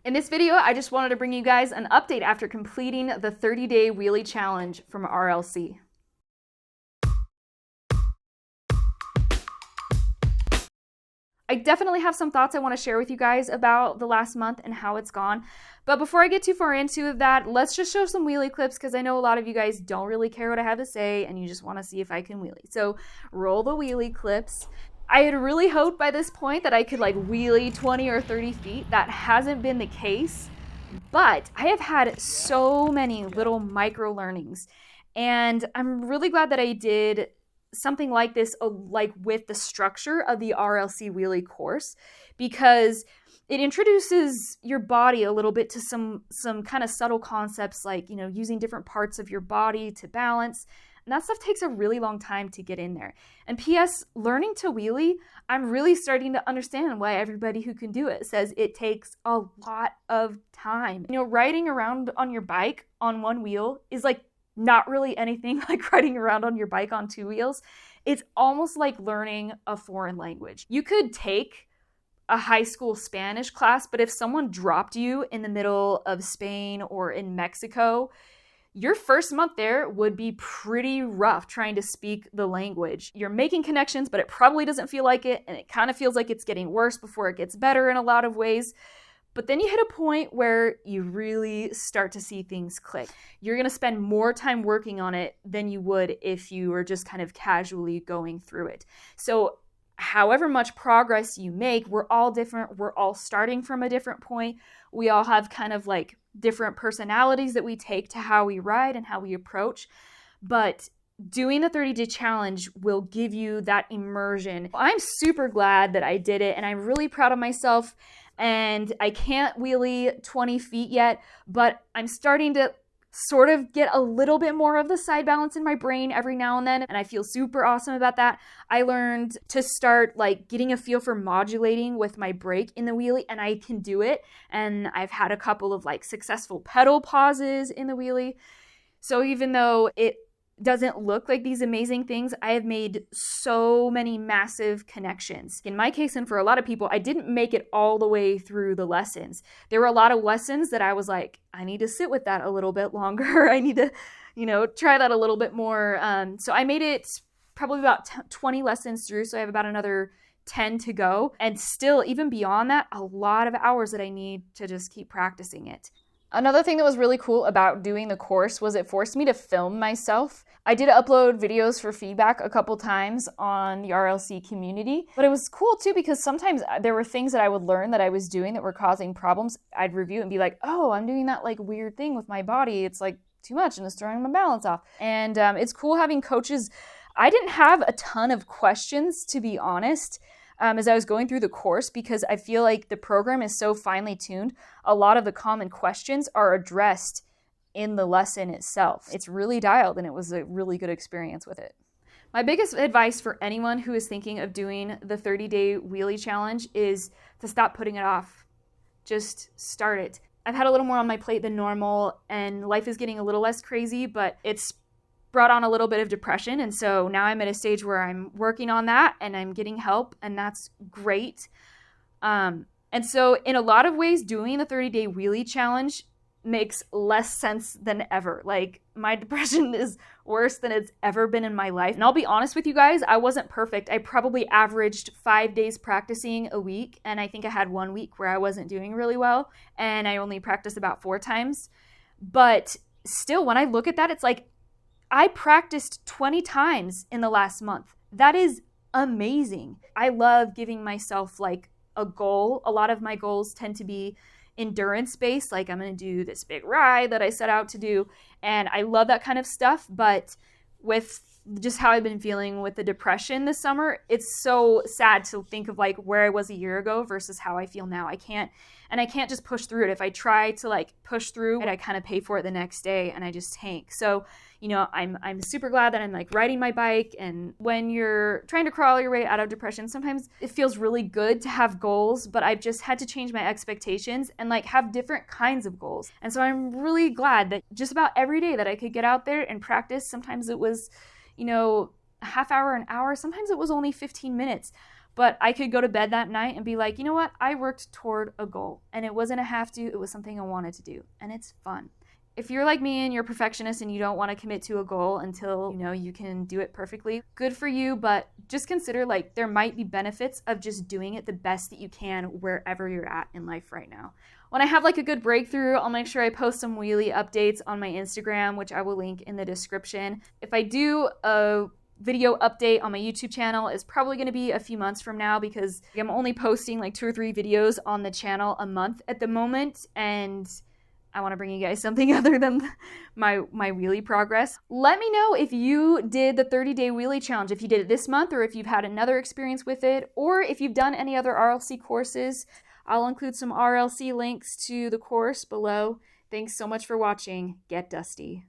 In this video, I just wanted to bring you guys an update after completing the 30-day wheelie challenge from RLC. I definitely have some thoughts I want to share with you guys about the last month and how it's gone. But before I get too far into that, let's just show some wheelie clips because I know a lot of you guys don't really care what I have to say and you just want to see if I can wheelie. So roll the wheelie clips. I had really hoped by this point that I could like wheelie 20 or 30 feet. That hasn't been the case, but I have had so many little micro learnings and I'm really glad that I did something like this, like with the structure of the RLC wheelie course, because it introduces your body a little bit to some kind of subtle concepts like, you know, using different parts of your body to balance. And that stuff takes a really long time to get in there. And P.S., learning to wheelie, I'm really starting to understand why everybody who can do it says it takes a lot of time. You know, riding around on your bike on one wheel is like not really anything like riding around on your bike on two wheels. It's almost like learning a foreign language. You could take a high school Spanish class, but if someone dropped you in the middle of Spain or in Mexico, your first month there would be pretty rough trying to speak the language. You're making connections, but it probably doesn't feel like it, and it kind of feels like it's getting worse before it gets better in a lot of ways. But then you hit a point where you really start to see things click. You're going to spend more time working on it than you would if you were just kind of casually going through it. So however much progress you make, we're all different. We're all starting from a different point. We all have kind of like different personalities that we take to how we ride and how we approach. But doing the 30-day challenge will give you that immersion. I'm super glad that I did it, and I'm really proud of myself. And I can't wheelie 20 feet yet, but I'm starting to sort of get a little bit more of the side balance in my brain every now and then, and I feel super awesome about that. I learned to start like getting a feel for modulating with my brake in the wheelie, and I can do it. And I've had a couple of like successful pedal pauses in the wheelie. So even though it doesn't look like these amazing things, I have made so many massive connections. In my case, and for a lot of people, I didn't make it all the way through the lessons. There were a lot of lessons that I was like, I need to sit with that a little bit longer. I need to, try that a little bit more. So I made it probably about 20 lessons through. So I have about another 10 to go. And still, even beyond that, a lot of hours that I need to just keep practicing it. Another thing that was really cool about doing the course was it forced me to film myself. I did upload videos for feedback a couple times on the RLC community, but it was cool too because sometimes there were things that I would learn that I was doing that were causing problems. I'd review and be like, oh, I'm doing that like weird thing with my body. It's like too much and it's throwing my balance off. And it's cool having coaches. I didn't have a ton of questions, to be honest, as I was going through the course, because I feel like the program is so finely tuned. A lot of the common questions are addressed in the lesson itself. It's really dialed, and it was a really good experience with it. My biggest advice for anyone who is thinking of doing the 30-day wheelie challenge is to stop putting it off. Just start it. I've had a little more on my plate than normal, and life is getting a little less crazy, but it's brought on a little bit of depression, and so now I'm at a stage where I'm working on that and I'm getting help, and that's great. And so in a lot of ways, doing the 30-day wheelie challenge makes less sense than ever. Like, my depression is worse than it's ever been in my life. And I'll be honest with you guys, I wasn't perfect. I probably averaged 5 days practicing a week, and I think I had 1 week where I wasn't doing really well, and I only practiced about 4 times. But still, when I look at that, it's like, I practiced 20 times in the last month. That is amazing. I love giving myself like a goal. A lot of my goals tend to be endurance-based, like I'm going to do this big ride that I set out to do. And I love that kind of stuff. But with just how I've been feeling with the depression this summer, it's so sad to think of like where I was a year ago versus how I feel now. I can't just push through it. If I try to like push through it, I kind of pay for it the next day and I just tank. So, I'm super glad that I'm like riding my bike. And when you're trying to crawl your way out of depression, sometimes it feels really good to have goals, but I've just had to change my expectations and like have different kinds of goals. And so I'm really glad that just about every day that I could get out there and practice. Sometimes it was, a half hour, an hour. Sometimes it was only 15 minutes. but I could go to bed that night and be like, you know what? I worked toward a goal, and it wasn't a have to, it was something I wanted to do, and it's fun. If you're like me and you're a perfectionist and you don't want to commit to a goal until, you can do it perfectly, good for you, but just consider like there might be benefits of just doing it the best that you can wherever you're at in life right now. When I have like a good breakthrough, I'll make sure I post some wheelie updates on my Instagram, which I will link in the description. If I do a video update on my YouTube channel, is probably going to be a few months from now because I'm only posting like 2 or 3 videos on the channel a month at the moment, and I want to bring you guys something other than my wheelie progress. Let me know if you did the 30-day wheelie challenge, if you did it this month, or if you've had another experience with it, or if you've done any other RLC courses. I'll include some RLC links to the course below. Thanks so much for watching. Get dusty.